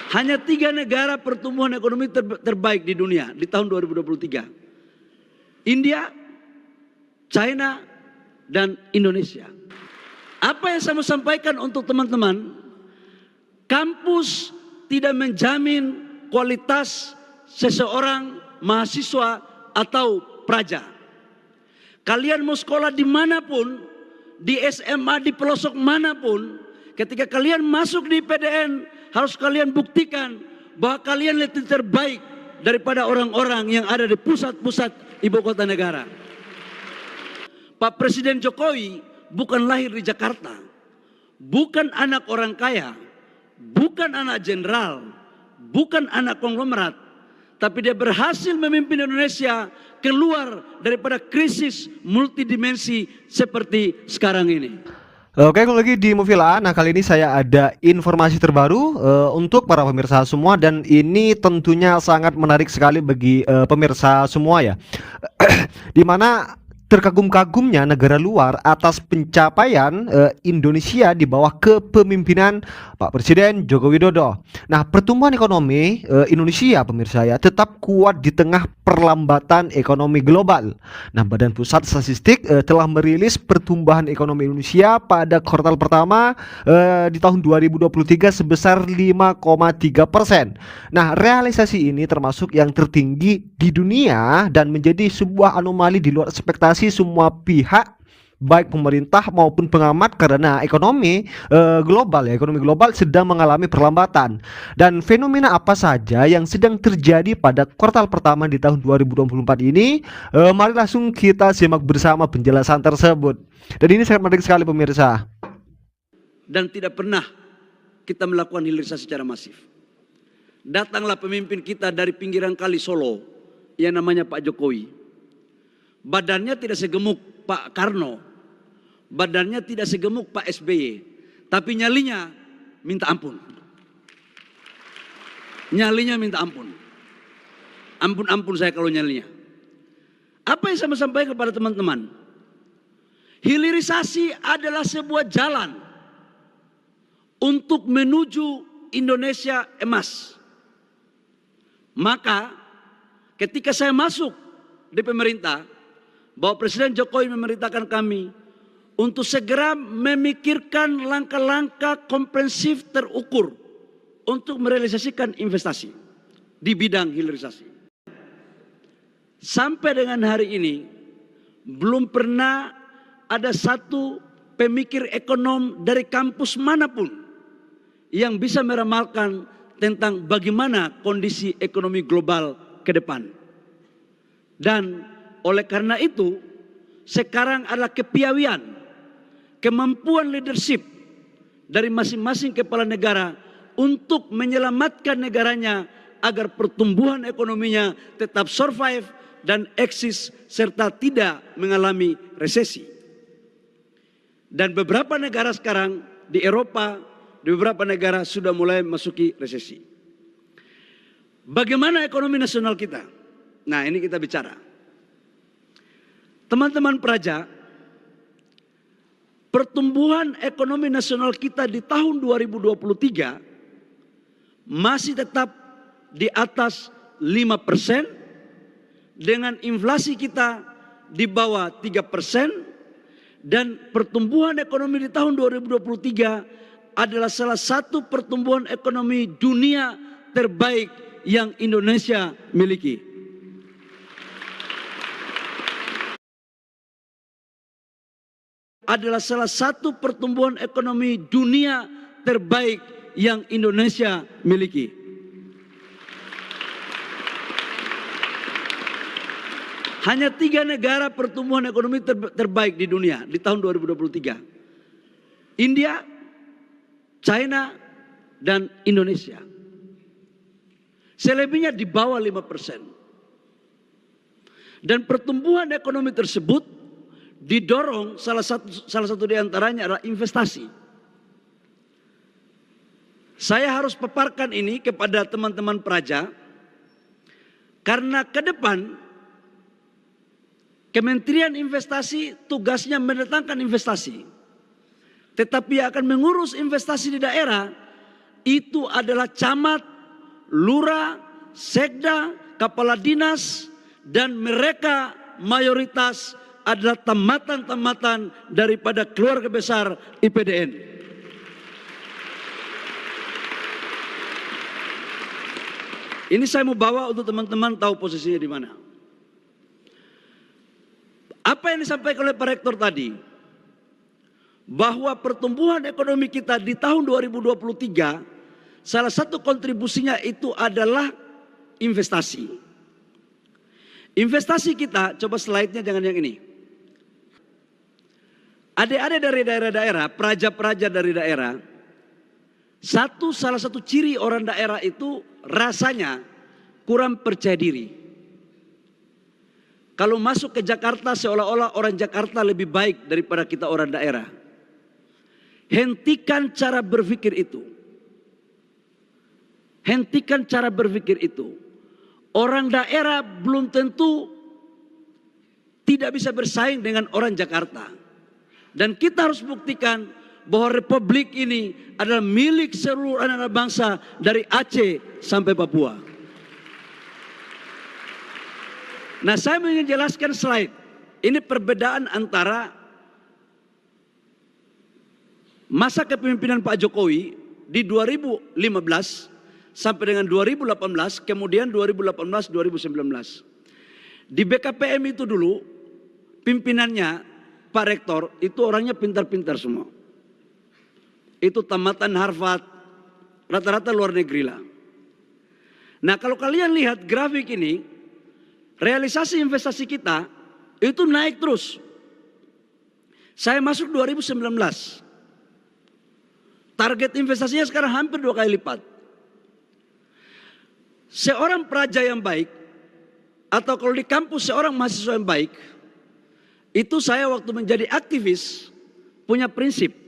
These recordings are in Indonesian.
Hanya 3 negara pertumbuhan ekonomi terbaik di dunia di tahun 2023. India, China, dan Indonesia. Apa yang saya mau sampaikan untuk teman-teman, kampus tidak menjamin kualitas seseorang mahasiswa atau praja. Kalian mau sekolah dimanapun, di SMA, di pelosok manapun, ketika kalian masuk di PDN, harus kalian buktikan bahwa kalian lebih terbaik daripada orang-orang yang ada di pusat-pusat ibu kota negara. Pak Presiden Jokowi bukan lahir di Jakarta, bukan anak orang kaya, bukan anak jenderal, bukan anak konglomerat, tapi dia berhasil memimpin Indonesia keluar daripada krisis multidimensi seperti sekarang ini. Oke, kalau lagi di Movila, nah kali ini saya ada informasi terbaru untuk para pemirsa semua, dan ini tentunya sangat menarik sekali bagi pemirsa semua ya. Dimana terkagum-kagumnya negara luar atas pencapaian Indonesia di bawah kepemimpinan Pak Presiden Joko Widodo. Nah, pertumbuhan ekonomi Indonesia pemirsa ya tetap kuat di tengah perlambatan ekonomi global. Nah, Badan Pusat Statistik telah merilis pertumbuhan ekonomi Indonesia pada kuartal pertama di tahun 2023 sebesar 5,3%. Nah, realisasi ini termasuk yang tertinggi di dunia dan menjadi sebuah anomali di luar ekspektasi semua pihak, baik pemerintah maupun pengamat, karena ekonomi global sedang mengalami perlambatan. Dan fenomena apa saja yang sedang terjadi pada kuartal pertama di tahun 2024 ini? Mari langsung kita simak bersama penjelasan tersebut. Dan ini sangat menarik sekali pemirsa. Dan tidak pernah kita melakukan hilirisasi secara masif. Datanglah pemimpin kita dari pinggiran kali Solo yang namanya Pak Jokowi. Badannya tidak segemuk Pak Karno, badannya tidak segemuk Pak SBY, tapi nyalinya minta ampun. Nyalinya minta ampun. Ampun saya kalau nyalinya. Apa yang saya mau sampaikan kepada teman-teman? Hilirisasi adalah sebuah jalan untuk menuju Indonesia emas. Maka ketika saya masuk di pemerintah, bahwa Presiden Jokowi memerintahkan kami untuk segera memikirkan langkah-langkah komprehensif terukur untuk merealisasikan investasi di bidang hilirisasi. Sampai dengan hari ini belum pernah ada satu pemikir ekonom dari kampus manapun yang bisa meramalkan tentang bagaimana kondisi ekonomi global ke depan. Dan oleh karena itu, sekarang adalah kepiawaian, kemampuan leadership dari masing-masing kepala negara untuk menyelamatkan negaranya agar pertumbuhan ekonominya tetap survive dan eksis serta tidak mengalami resesi. Dan beberapa negara sekarang di Eropa, di beberapa negara sudah mulai masuki resesi. Bagaimana ekonomi nasional kita? Nah, ini kita bicara. Teman-teman praja, pertumbuhan ekonomi nasional kita di tahun 2023 masih tetap di atas 5%, dengan inflasi kita di bawah 3%, dan pertumbuhan ekonomi di tahun 2023 adalah salah satu pertumbuhan ekonomi dunia terbaik yang Indonesia miliki. Adalah salah satu pertumbuhan ekonomi dunia terbaik yang Indonesia miliki. Hanya 3 negara pertumbuhan ekonomi terbaik di dunia di tahun 2023. India, China, dan Indonesia. Selebihnya di bawah 5%. Dan pertumbuhan ekonomi tersebut didorong salah satu di antaranya adalah investasi. Saya harus paparkan ini kepada teman-teman praja karena ke depan Kementerian Investasi tugasnya mendatangkan investasi, tetapi akan mengurus investasi di daerah itu adalah camat lurah, sekda, kepala dinas, dan mereka mayoritas adalah tamatan-tamatan daripada keluarga besar IPDN. Ini saya mau bawa untuk teman-teman tahu posisinya di mana. Apa yang disampaikan oleh Pak Rektor tadi, bahwa pertumbuhan ekonomi kita di tahun 2023, salah satu kontribusinya itu adalah investasi. Investasi kita, coba slide-nya jangan yang ini. Adik-adik dari daerah-daerah, praja-praja dari daerah, salah satu ciri orang daerah itu rasanya kurang percaya diri. Kalau masuk ke Jakarta seolah-olah orang Jakarta lebih baik daripada kita orang daerah. Hentikan cara berpikir itu. Hentikan cara berpikir itu. Orang daerah belum tentu tidak bisa bersaing dengan orang Jakarta. Dan kita harus buktikan bahwa republik ini adalah milik seluruh anak-anak bangsa dari Aceh sampai Papua. Nah, saya ingin jelaskan slide. Ini perbedaan antara masa kepemimpinan Pak Jokowi di 2015 sampai dengan 2018, kemudian 2018-2019. Di BKPM itu dulu, pimpinannya Pak Rektor itu orangnya pintar-pintar semua. Itu tamatan Harvard, rata-rata luar negeri lah. Nah, kalau kalian lihat grafik ini, realisasi investasi kita itu naik terus. Saya masuk 2019. Target investasinya sekarang hampir 2 kali lipat. Seorang praja yang baik, atau kalau di kampus seorang mahasiswa yang baik, itu saya waktu menjadi aktivis punya prinsip.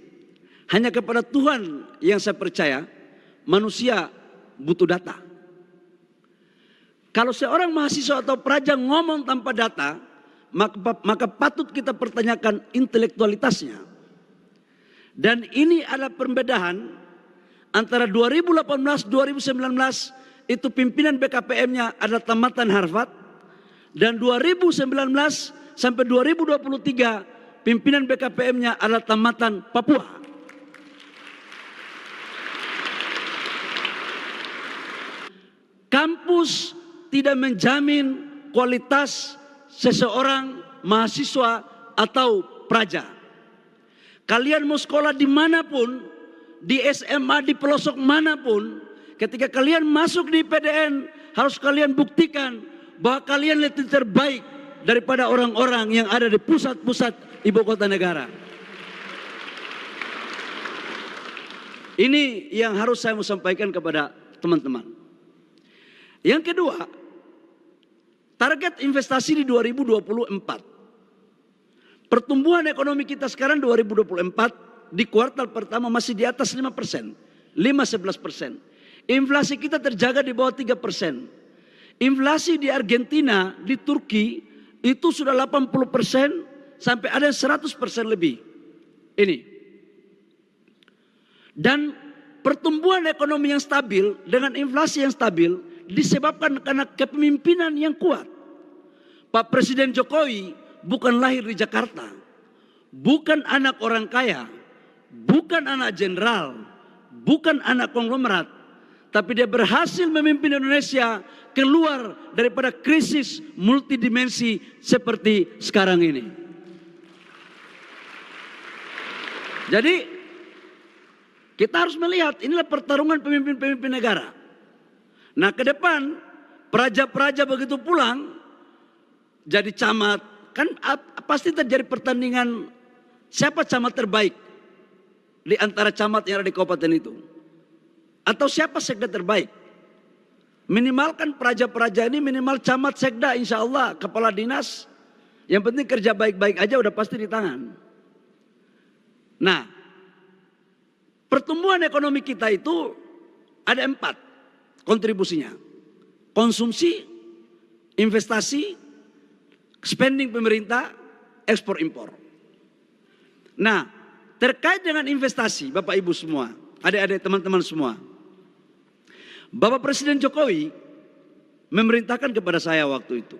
Hanya kepada Tuhan yang saya percaya, manusia butuh data. Kalau seorang mahasiswa atau praja ngomong tanpa data, maka patut kita pertanyakan intelektualitasnya. Dan ini adalah perbedaan antara 2018-2019 itu pimpinan BKPM-nya adalah tamatan Harvard, dan 2019 sampai 2023 pimpinan BKPM-nya adalah tamatan Papua. Kampus tidak menjamin kualitas seseorang mahasiswa atau praja. Kalian mau sekolah dimanapun, di SMA, di pelosok manapun, ketika kalian masuk di IPDN, harus kalian buktikan bahwa kalian lebih terbaik daripada orang-orang yang ada di pusat-pusat ibu kota negara. Ini yang harus saya mau sampaikan kepada teman-teman. Yang kedua, target investasi di 2024. Pertumbuhan ekonomi kita sekarang 2024 di kuartal pertama masih di atas 5%, 5-11%. Inflasi kita terjaga di bawah 3%. Inflasi di Argentina, di Turki itu sudah 80% sampai ada 100% lebih. Ini. Dan pertumbuhan ekonomi yang stabil dengan inflasi yang stabil disebabkan karena kepemimpinan yang kuat. Pak Presiden Jokowi bukan lahir di Jakarta, bukan anak orang kaya, bukan anak jenderal, bukan anak konglomerat, tapi dia berhasil memimpin Indonesia keluar daripada krisis multidimensi seperti sekarang ini. Jadi kita harus melihat inilah pertarungan pemimpin-pemimpin negara. Nah, ke depan praja-praja begitu pulang jadi camat, kan pasti terjadi pertandingan siapa camat terbaik di antara camat yang ada di kabupaten itu. Atau siapa sekda terbaik. Minimal kan praja-praja ini minimal camat, sekda, insya Allah kepala dinas. Yang penting kerja baik-baik aja udah pasti di tangan. Nah, pertumbuhan ekonomi kita itu ada 4 kontribusinya. Konsumsi, investasi, spending pemerintah, ekspor impor. Nah, terkait dengan investasi Bapak Ibu semua, adik-adik teman-teman semua. Bapak Presiden Jokowi memerintahkan kepada saya waktu itu,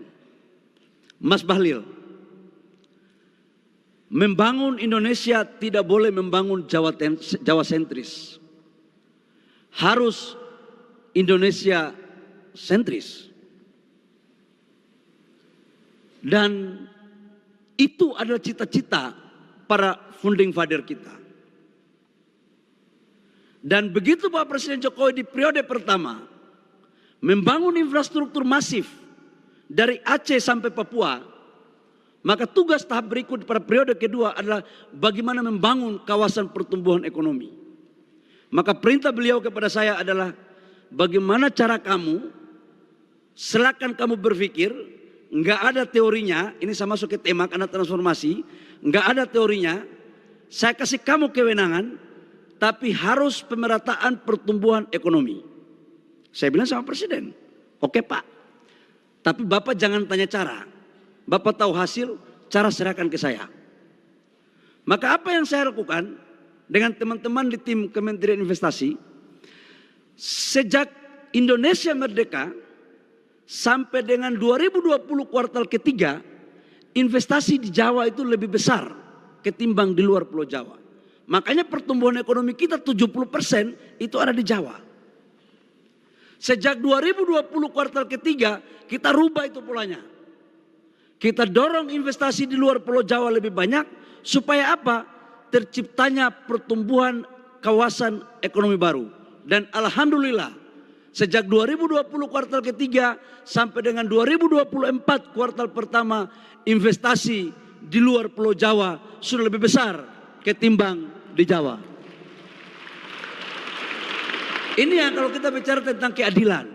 Mas Bahlil, membangun Indonesia tidak boleh membangun Jawa sentris. Harus Indonesia sentris. Dan itu adalah cita-cita para founding father kita. Dan begitu Pak Presiden Jokowi di periode pertama membangun infrastruktur masif dari Aceh sampai Papua, maka tugas tahap berikut pada periode kedua adalah bagaimana membangun kawasan pertumbuhan ekonomi. Maka perintah beliau kepada saya adalah bagaimana cara kamu, silakan kamu berpikir, nggak ada teorinya, ini sama masuk ke tema karena transformasi, nggak ada teorinya, saya kasih kamu kewenangan, tapi harus pemerataan pertumbuhan ekonomi. Saya bilang sama Presiden, oke Pak, tapi Bapak jangan tanya cara, Bapak tahu hasil, cara serahkan ke saya. Maka apa yang saya lakukan dengan teman-teman di tim Kementerian Investasi, sejak Indonesia merdeka sampai dengan 2020 kuartal ketiga, investasi di Jawa itu lebih besar ketimbang di luar Pulau Jawa. Makanya pertumbuhan ekonomi kita 70% itu ada di Jawa. Sejak 2020 kuartal ketiga, kita rubah itu polanya. Kita dorong investasi di luar Pulau Jawa lebih banyak, supaya apa? Terciptanya pertumbuhan kawasan ekonomi baru. Dan alhamdulillah, sejak 2020 kuartal ketiga sampai dengan 2024 kuartal pertama, investasi di luar Pulau Jawa sudah lebih besar ketimbang di Jawa. Ini ya kalau kita bicara tentang keadilan.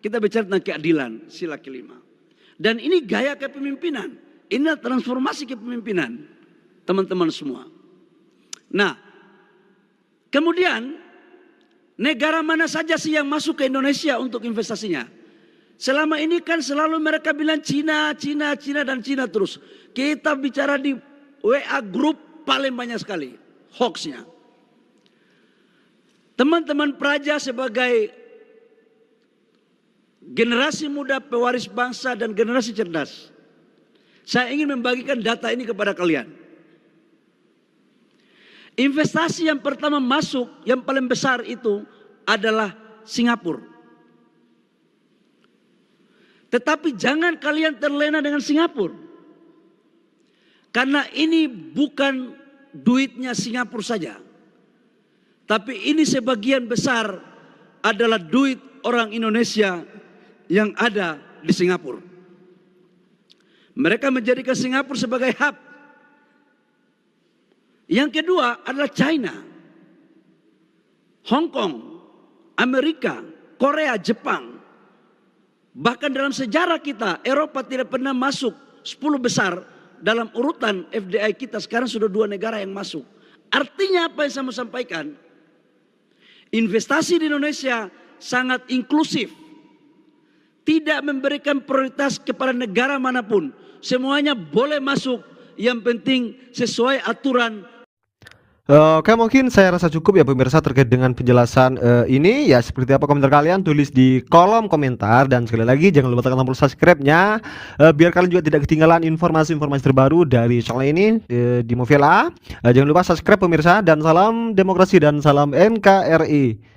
Kita bicara tentang keadilan, sila kelima. Dan ini gaya kepemimpinan. Ini transformasi kepemimpinan, teman-teman semua. Nah, kemudian negara mana saja sih yang masuk ke Indonesia untuk investasinya? Selama ini kan selalu mereka bilang Cina, Cina, Cina dan Cina terus. Kita bicara di WA Group paling banyak sekali hoaxnya. Teman-teman Praja sebagai generasi muda pewaris bangsa dan generasi cerdas, saya ingin membagikan data ini kepada kalian. Investasi yang pertama masuk, yang paling besar itu adalah Singapura. Tetapi jangan kalian terlena dengan Singapura. Karena ini bukan duitnya Singapura saja. Tapi ini sebagian besar adalah duit orang Indonesia yang ada di Singapura. Mereka menjadikan Singapura sebagai hub. Yang kedua adalah China, Hong Kong, Amerika, Korea, Jepang. Bahkan dalam sejarah kita, Eropa tidak pernah masuk 10 besar dalam urutan FDI kita. Sekarang sudah 2 negara yang masuk. Artinya apa yang saya mau sampaikan? Investasi di Indonesia sangat inklusif. Tidak memberikan prioritas kepada negara manapun. Semuanya boleh masuk. Yang penting sesuai aturan. Oke, mungkin saya rasa cukup ya pemirsa terkait dengan penjelasan ini. Ya seperti apa komentar kalian, tulis di kolom komentar. Dan sekali lagi jangan lupa tekan tombol subscribe-nya, biar kalian juga tidak ketinggalan informasi-informasi terbaru dari channel ini di Movila. Jangan lupa subscribe pemirsa, dan salam demokrasi dan salam NKRI.